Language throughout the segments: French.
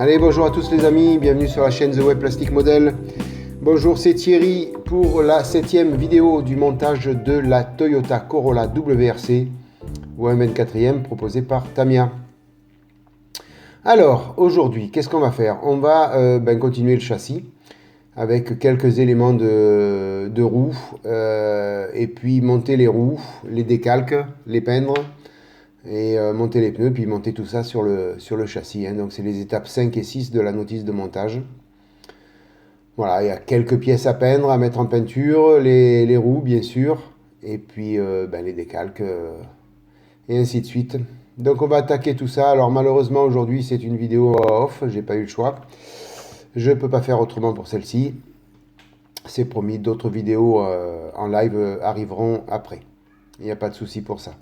Allez, bonjour à tous les amis, bienvenue sur la chaîne The Web Plastic Model. Bonjour, c'est Thierry pour la 7e vidéo du montage de la Toyota Corolla WRC ou un 24e proposé par Tamiya. Alors, aujourd'hui, qu'est-ce qu'on va faire? On va continuer le châssis avec quelques éléments de roues et puis monter les roues, les décalques, les peindre et monter les pneus, puis monter tout ça sur le châssis. Donc c'est les étapes 5 et 6 de la notice de montage. Voilà, il y a quelques pièces à peindre, à mettre en peinture, les roues bien sûr, et puis les décalques, et ainsi de suite. Donc on va attaquer tout ça. Alors malheureusement aujourd'hui c'est une vidéo off, j'ai pas eu le choix. Je peux pas faire autrement pour celle-ci. C'est promis, d'autres vidéos en live arriveront après. Il n'y a pas de souci pour ça.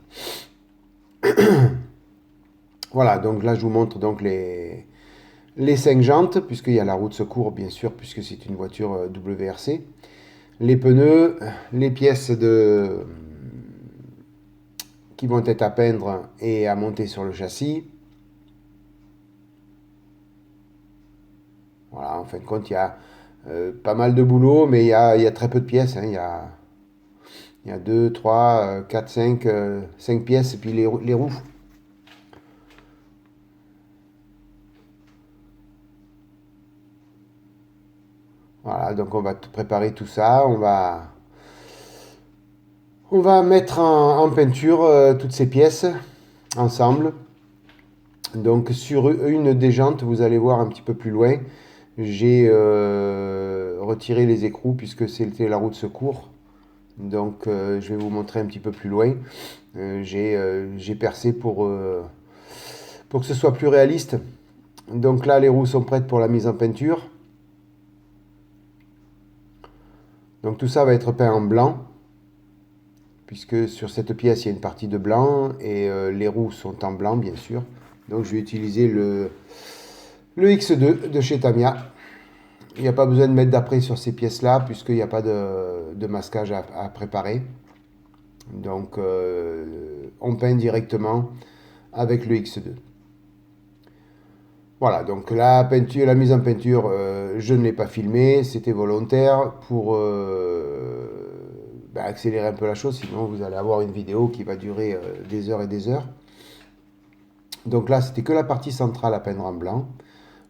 Voilà, donc là je vous montre donc les 5 jantes, puisqu'il y a la roue de secours bien sûr, puisque c'est une voiture WRC. Les pneus, les pièces qui vont être à peindre et à monter sur le châssis. Voilà, en fin de compte, il y a pas mal de boulot, mais il y a très peu de pièces. Il y a 2, 3, 4, 5 pièces, et puis les roues. Voilà, donc on va préparer tout ça. On va mettre en peinture toutes ces pièces ensemble. Donc sur une des jantes, vous allez voir un petit peu plus loin, j'ai retiré les écrous puisque c'était la roue de secours. Donc je vais vous montrer un petit peu plus loin. J'ai percé pour que ce soit plus réaliste. Donc là les roues sont prêtes pour la mise en peinture. Donc tout ça va être peint en blanc, puisque sur cette pièce il y a une partie de blanc et les roues sont en blanc bien sûr. Donc je vais utiliser le X2 de chez Tamiya. Il n'y a pas besoin de mettre d'après sur ces pièces-là, puisqu'il n'y a pas de masquage à préparer. Donc on peint directement avec le X2. Voilà, donc la peinture, la mise en peinture, je ne l'ai pas filmée, c'était volontaire pour accélérer un peu la chose, sinon vous allez avoir une vidéo qui va durer des heures et des heures. Donc là, c'était que la partie centrale à peindre en blanc.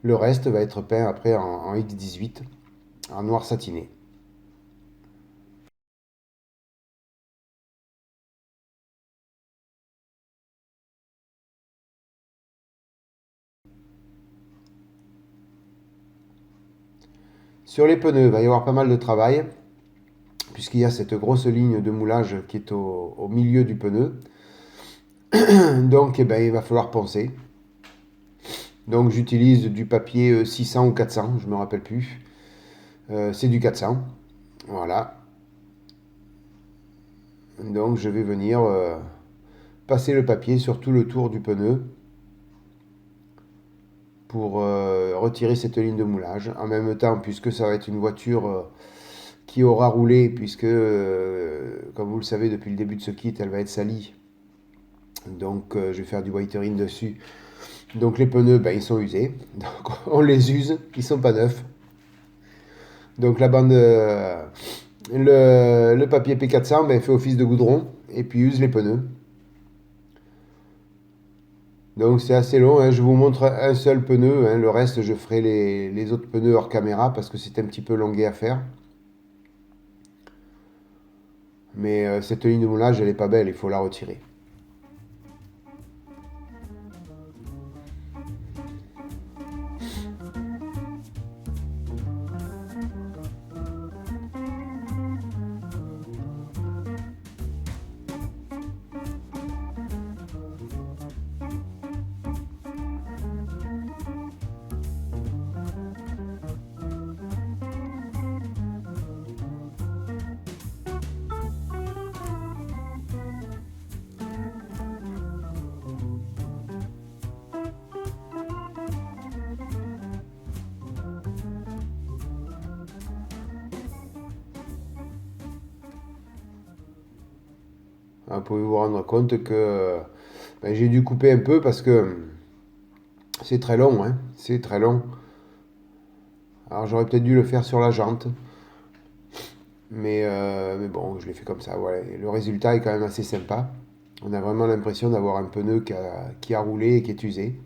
Le reste va être peint après en X18, en noir satiné. Sur les pneus, il va y avoir pas mal de travail, puisqu'il y a cette grosse ligne de moulage qui est au milieu du pneu. Donc il va falloir poncer. Donc j'utilise du papier 600 ou 400, je ne me rappelle plus. C'est du 400. Voilà. Donc je vais venir passer le papier sur tout le tour du pneu pour retirer cette ligne de moulage. En même temps, puisque ça va être une voiture qui aura roulé, puisque, comme vous le savez, depuis le début de ce kit, elle va être salie. Donc je vais faire du whitering dessus. Donc les pneus, ils sont usés. Donc on les use, ils sont pas neufs. Donc la bande, le papier P400 fait office de goudron et puis use les pneus. Donc c'est assez long, hein. Je vous montre un seul pneu, hein. Le reste je ferai les autres pneus hors caméra parce que c'est un petit peu longué à faire. Mais cette ligne de moulage elle est pas belle, il faut la retirer. Vous pouvez vous rendre compte que j'ai dû couper un peu parce que C'est très long, hein, c'est très long. Alors j'aurais peut-être dû le faire sur la jante, mais bon, je l'ai fait comme ça. Voilà. Et le résultat est quand même assez sympa. On a vraiment l'impression d'avoir un pneu qui a roulé et qui est usé.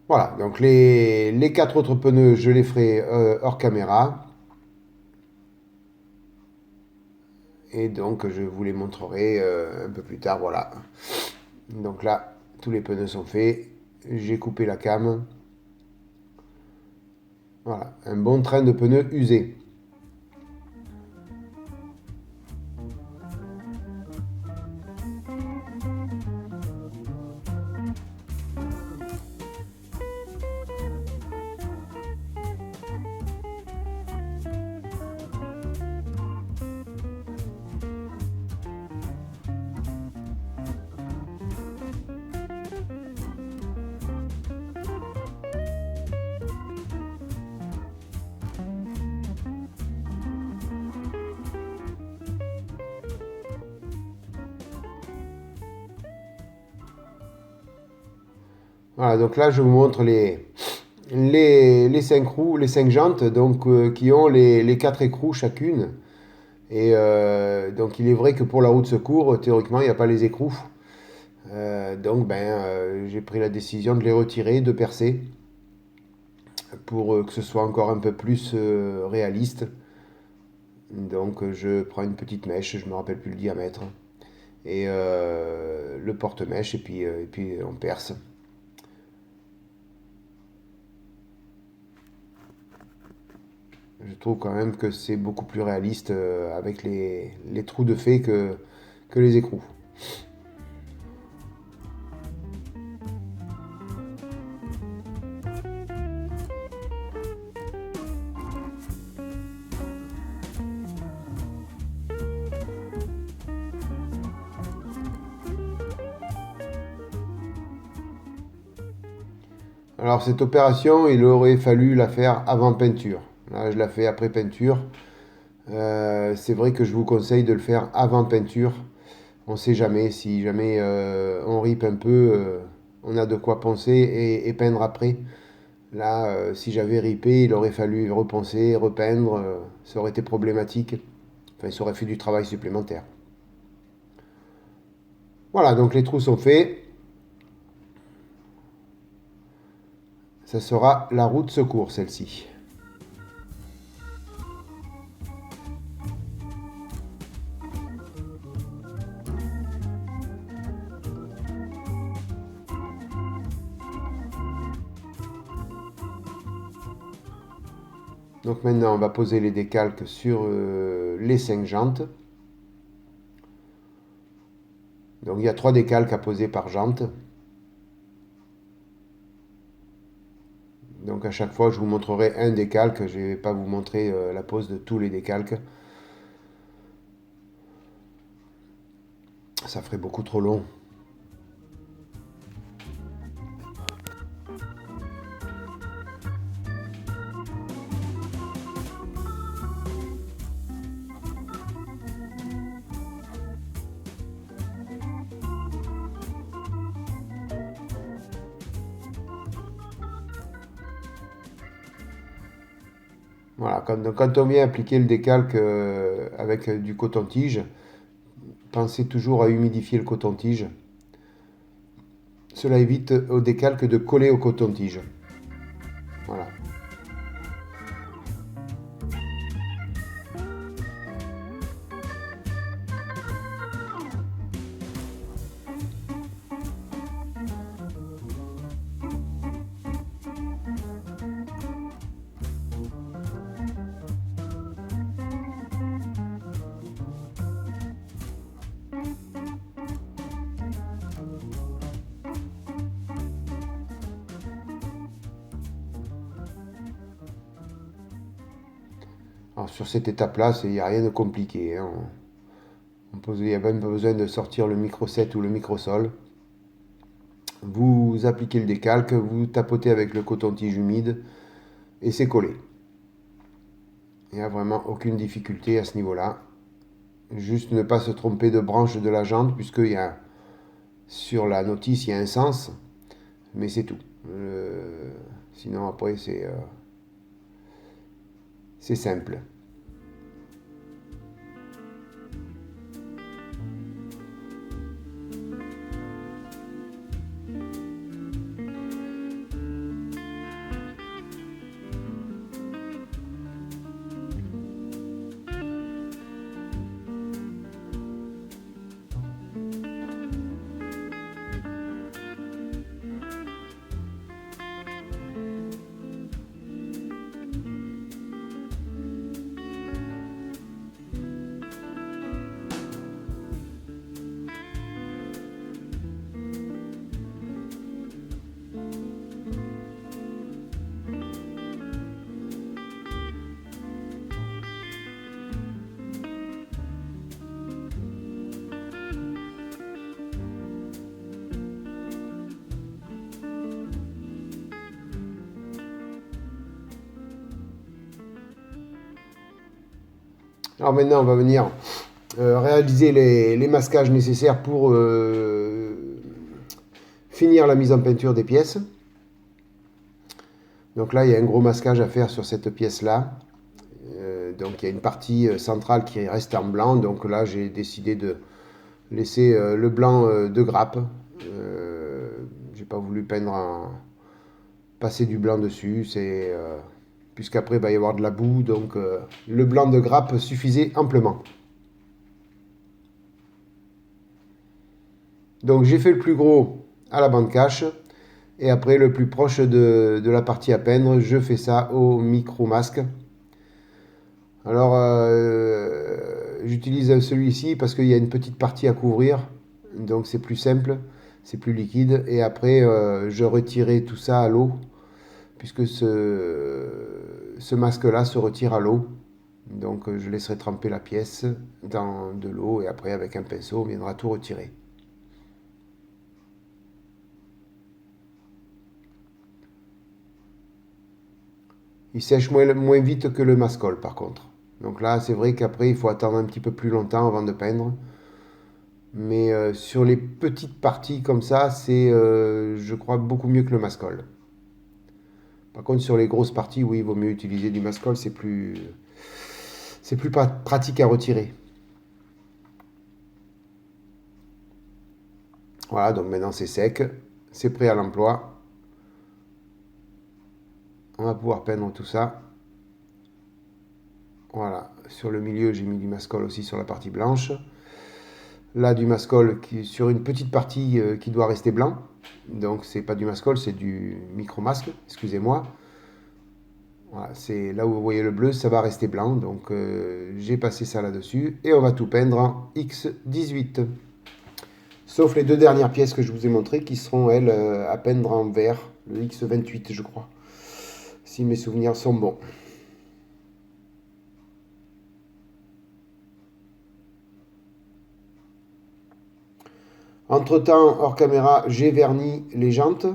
Voilà, donc les quatre autres pneus, je les ferai hors caméra. Et donc je vous les montrerai un peu plus tard. Voilà. Donc là, tous les pneus sont faits. J'ai coupé la came. Voilà, un bon train de pneus usés. Voilà, donc là, je vous montre les 5 roues, les 5 jantes, donc, qui ont les 4 écrous chacune. Et donc, il est vrai que pour la roue de secours, théoriquement, il n'y a pas les écrous. Donc, j'ai pris la décision de les retirer, de percer, pour que ce soit encore un peu plus réaliste. Donc, je prends une petite mèche, je ne me rappelle plus le diamètre, et le porte-mèche, et puis on perce. Je trouve quand même que c'est beaucoup plus réaliste avec les trous de fée que les écrous. Alors cette opération, il aurait fallu la faire avant peinture. Là, je la fais après peinture. C'est vrai que je vous conseille de le faire avant peinture. On ne sait jamais, si jamais on ripe un peu, on a de quoi poncer et peindre après. Là, si j'avais ripé, il aurait fallu reponcer, repeindre, ça aurait été problématique. Enfin, ça aurait fait du travail supplémentaire. Voilà, donc les trous sont faits. Ça sera la roue de secours, celle-ci. Donc maintenant, on va poser les décalques sur les 5 jantes. Donc il y a 3 décalques à poser par jante. Donc à chaque fois, je vous montrerai un décalque. Je ne vais pas vous montrer la pose de tous les décalques. Ça ferait beaucoup trop long. Voilà, quand on vient appliquer le décalque avec du coton-tige, pensez toujours à humidifier le coton-tige. Cela évite au décalque de coller au coton-tige. Voilà. Alors sur cette étape-là, il n'y a rien de compliqué, hein. Il n'y a même pas besoin de sortir le micro-7 ou le micro-sol. Vous appliquez le décalque, vous tapotez avec le coton-tige humide et c'est collé. Il n'y a vraiment aucune difficulté à ce niveau-là. Juste ne pas se tromper de branche de la jante, puisque sur la notice, il y a un sens, mais c'est tout. Sinon, après, c'est simple. Alors maintenant, on va venir réaliser les masquages nécessaires pour finir la mise en peinture des pièces. Donc là, il y a un gros masquage à faire sur cette pièce-là. Donc il y a une partie centrale qui reste en blanc. Donc là, j'ai décidé de laisser le blanc de grappe. J'ai pas voulu passer du blanc dessus. Puisqu'après, il va y avoir de la boue. Donc le blanc de grappe suffisait amplement. Donc j'ai fait le plus gros à la bande cache. Et après, le plus proche de la partie à peindre, je fais ça au micro-masque. Alors, j'utilise celui-ci parce qu'il y a une petite partie à couvrir. Donc, c'est plus simple, c'est plus liquide. Et après, je retirerai tout ça à l'eau. Puisque ce masque-là se retire à l'eau. Donc, je laisserai tremper la pièce dans de l'eau. Et après, avec un pinceau, on viendra tout retirer. Il sèche moins vite que le mascol par contre. Donc là, c'est vrai qu'après, il faut attendre un petit peu plus longtemps avant de peindre. Mais sur les petites parties comme ça, c'est, je crois, beaucoup mieux que le mascol. Par contre, sur les grosses parties, oui, il vaut mieux utiliser du mascol, c'est plus pratique à retirer. Voilà, donc maintenant c'est sec, c'est prêt à l'emploi. On va pouvoir peindre tout ça. Voilà, sur le milieu, j'ai mis du mascol aussi sur la partie blanche. Là, du mascol sur une petite partie qui doit rester blanc. Donc, c'est pas du mascol, c'est du micro-masque, excusez-moi. Voilà, c'est là où vous voyez le bleu, ça va rester blanc. Donc, j'ai passé ça là-dessus. Et on va tout peindre en X18. Sauf les deux dernières pièces que je vous ai montrées qui seront, elles, à peindre en vert. Le X28, je crois. Si mes souvenirs sont bons. Entre-temps, hors caméra, j'ai verni les jantes.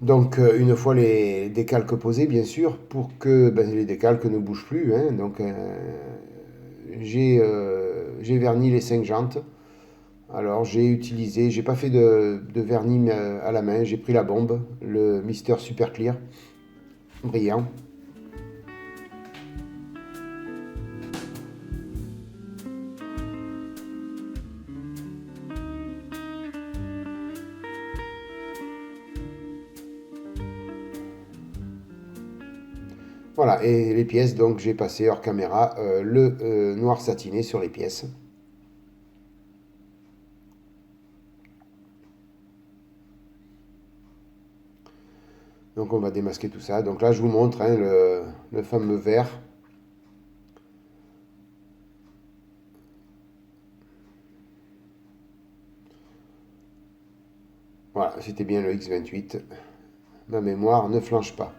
Donc, une fois les décalques posés, bien sûr, pour que les décalques ne bougent plus. Hein. Donc, j'ai verni les 5 jantes. Alors, j'ai pas fait de vernis à la main, j'ai pris la bombe, le Mister Super Clear, brillant. Voilà, et les pièces, donc j'ai passé hors caméra le noir satiné sur les pièces. Donc on va démasquer tout ça. Donc là je vous montre hein, le fameux vert. Voilà, c'était bien le X28. Ma mémoire ne flanche pas.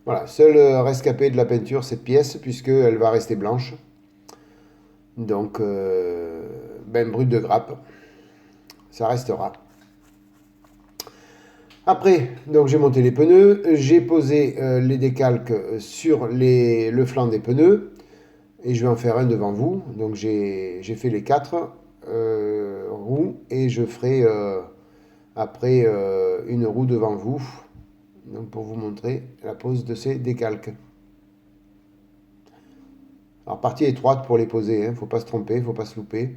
Voilà, seul rescapé de la peinture, cette pièce, puisqu'elle va rester blanche. Donc, ben, brut de grappe, ça restera. Après, donc j'ai monté les pneus, j'ai posé les décalques sur le flanc des pneus, et je vais en faire un devant vous. Donc j'ai fait les 4 roues, et je ferai après une roue devant vous, donc pour vous montrer la pose de ces décalques. Alors partie étroite pour les poser, hein, faut pas se tromper, faut pas se louper.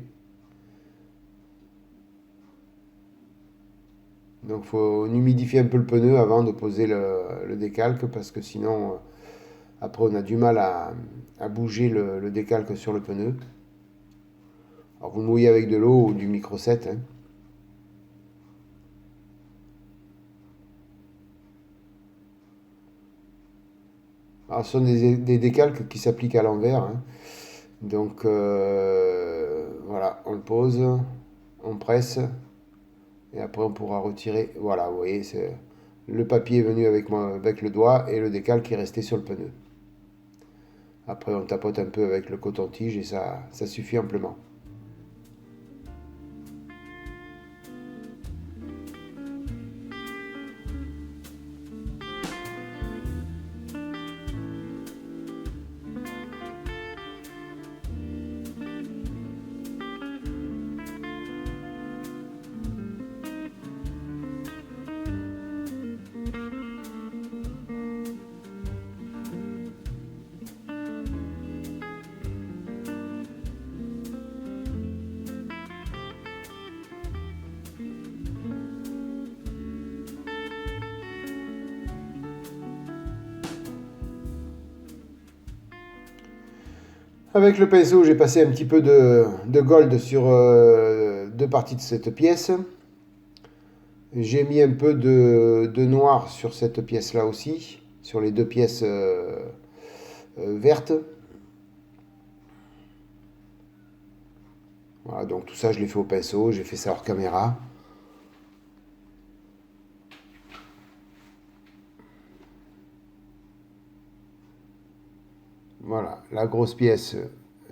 Donc faut humidifier un peu le pneu avant de poser le décalque, parce que sinon après on a du mal à bouger le décalque sur le pneu. Alors vous mouillez avec de l'eau ou du micro 7, hein. Alors ce sont des décalques qui s'appliquent à l'envers, hein. Donc voilà, on le pose, on presse, et après on pourra retirer. Voilà, vous voyez, le papier est venu avec le doigt, et le décalque est resté sur le pneu. Après on tapote un peu avec le coton-tige, et ça suffit amplement. Avec le pinceau, j'ai passé un petit peu de gold sur deux parties de cette pièce. J'ai mis un peu de noir sur cette pièce-là aussi, sur les deux pièces vertes. Voilà, donc tout ça, je l'ai fait au pinceau, j'ai fait ça hors caméra. Voilà, la grosse pièce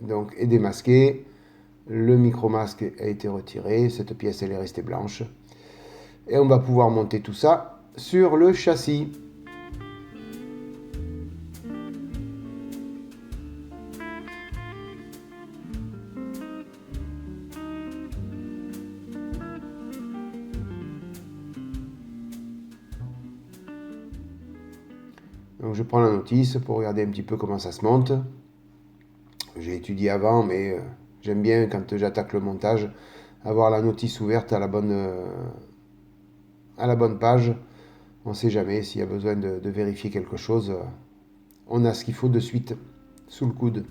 donc est démasquée. Le micro-masque a été retiré. Cette pièce, elle est restée blanche. Et on va pouvoir monter tout ça sur le châssis. Donc je prends la notice pour regarder un petit peu comment ça se monte. J'ai étudié avant, mais j'aime bien quand j'attaque le montage avoir la notice ouverte à la bonne page. On ne sait jamais s'il y a besoin de vérifier quelque chose. On a ce qu'il faut de suite sous le coude.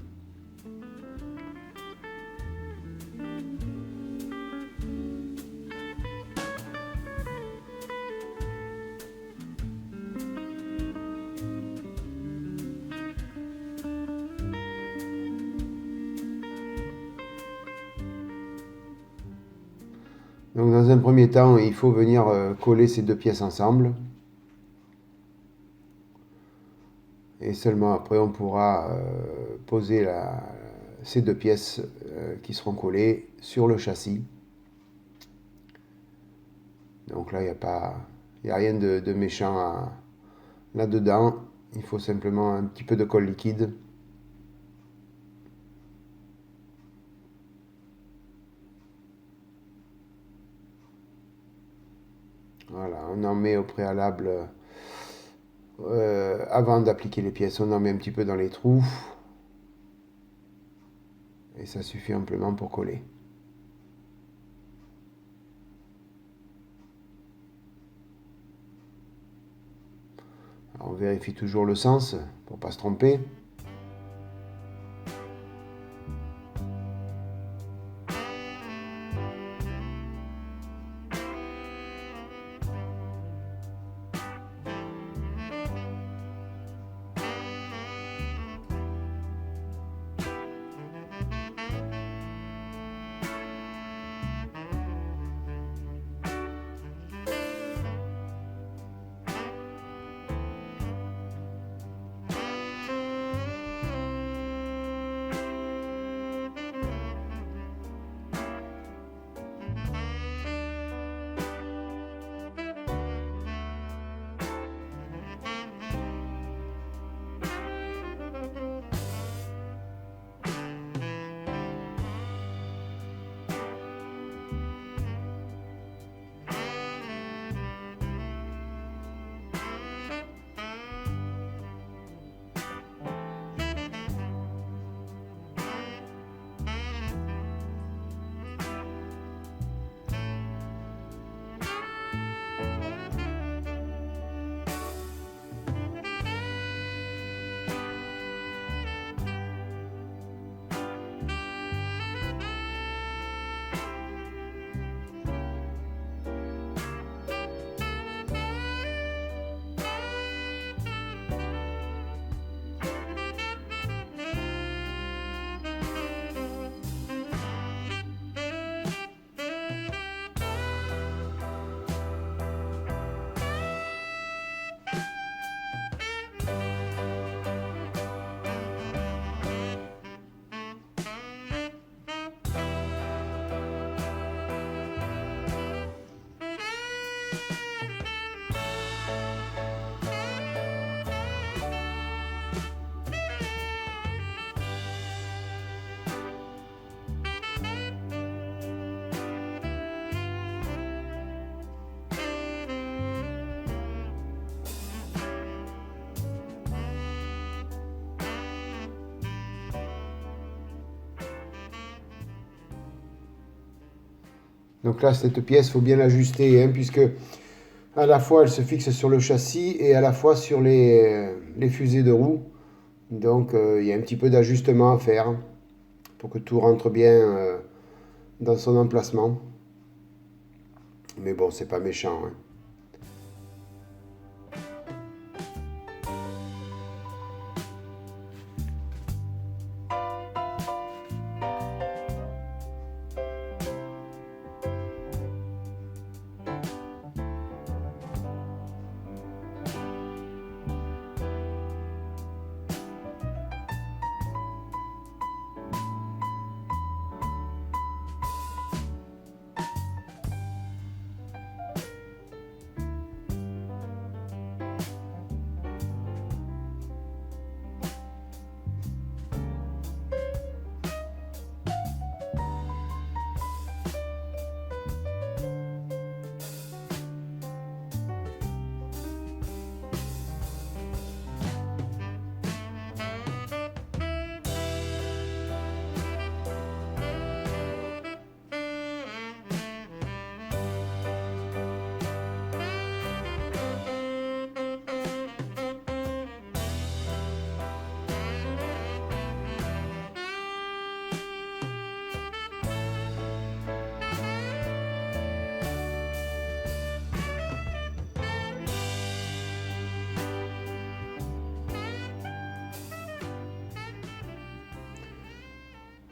Donc dans un premier temps, il faut venir coller ces deux pièces ensemble. Et seulement après, on pourra poser ces deux pièces qui seront collées sur le châssis. Donc là, il n'y a rien de méchant là-dedans. Il faut simplement un petit peu de colle liquide. Voilà, on en met au préalable, avant d'appliquer les pièces, on en met un petit peu dans les trous. Et ça suffit amplement pour coller. Alors on vérifie toujours le sens pour ne pas se tromper. Donc là, cette pièce, il faut bien l'ajuster, hein, puisque à la fois elle se fixe sur le châssis et à la fois sur les fusées de roues. Donc il y a un petit peu d'ajustement à faire pour que tout rentre bien dans son emplacement. Mais bon, c'est pas méchant, hein.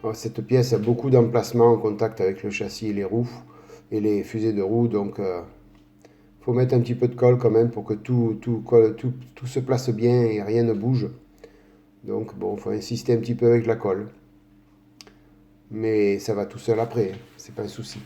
Alors, cette pièce a beaucoup d'emplacements en contact avec le châssis et les roues et les fusées de roues, donc faut mettre un petit peu de colle quand même pour que tout se place bien et rien ne bouge. Donc bon, faut insister un petit peu avec la colle. Mais ça va tout seul après, c'est pas un souci.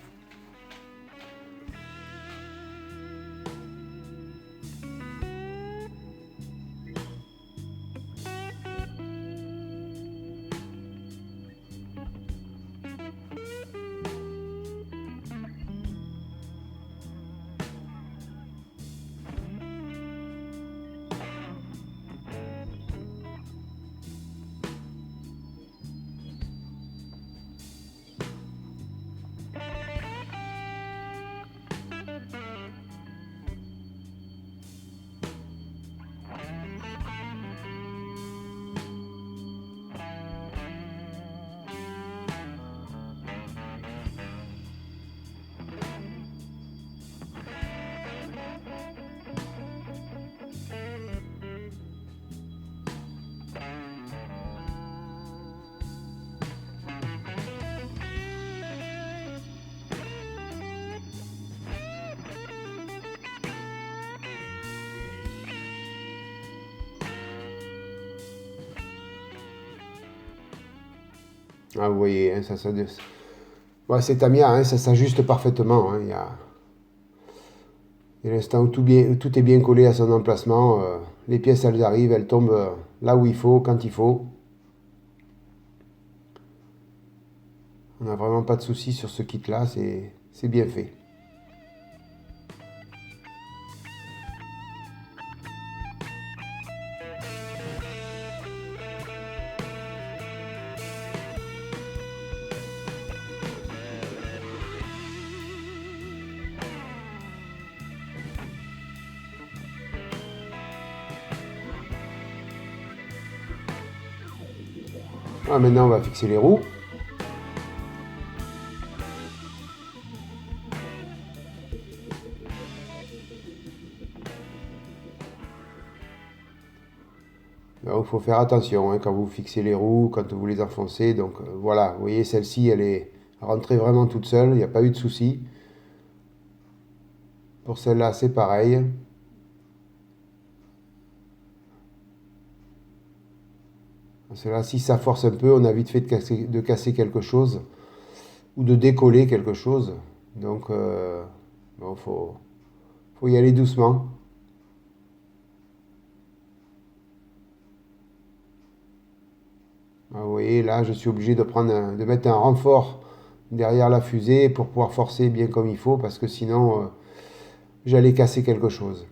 Ah, vous voyez, hein, ouais, c'est Tamiya, hein, ça s'ajuste parfaitement, hein, il y a l'instant où tout est bien collé à son emplacement. Les pièces, elles arrivent, elles tombent là où il faut, quand il faut. On n'a vraiment pas de soucis sur ce kit-là, c'est bien fait. Ah, maintenant, on va fixer les roues. Alors, il faut faire attention, hein, quand vous fixez les roues, quand vous les enfoncez. Donc voilà, vous voyez, celle-ci, elle est rentrée vraiment toute seule, il n'y a pas eu de souci. Pour celle-là, c'est pareil. Celle-là, si ça force un peu, on a vite fait de casser quelque chose ou de décoller quelque chose. Donc, bon, Faut y aller doucement. Ah, vous voyez, là, je suis obligé de mettre un renfort derrière la fusée pour pouvoir forcer bien comme il faut, parce que sinon, j'allais casser quelque chose.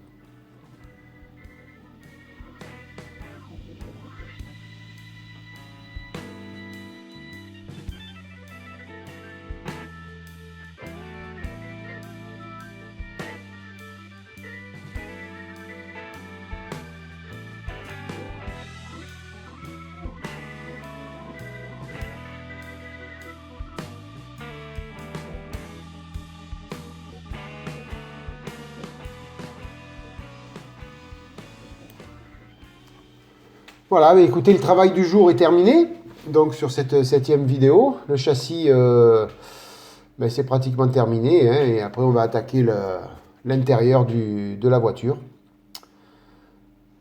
Voilà, mais écoutez, le travail du jour est terminé. Donc sur cette 7e vidéo, le châssis, ben, c'est pratiquement terminé, hein, et après on va attaquer l'intérieur de la voiture.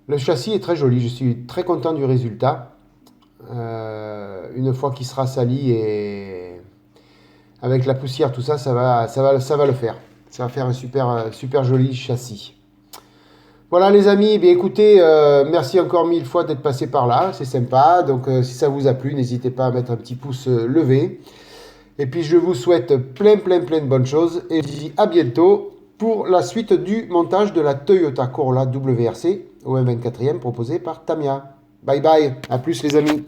Le châssis est très joli, je suis très content du résultat. Une fois qu'il sera sali et avec la poussière, tout ça, ça va le faire. Ça va faire un super joli châssis. Voilà les amis, eh bien, écoutez, merci encore 1000 fois d'être passé par là, c'est sympa. Donc si ça vous a plu, n'hésitez pas à mettre un petit pouce levé. Et puis je vous souhaite plein de bonnes choses et je vous dis à bientôt pour la suite du montage de la Toyota Corolla WRC au M24e proposé par Tamiya. Bye bye, à plus les amis.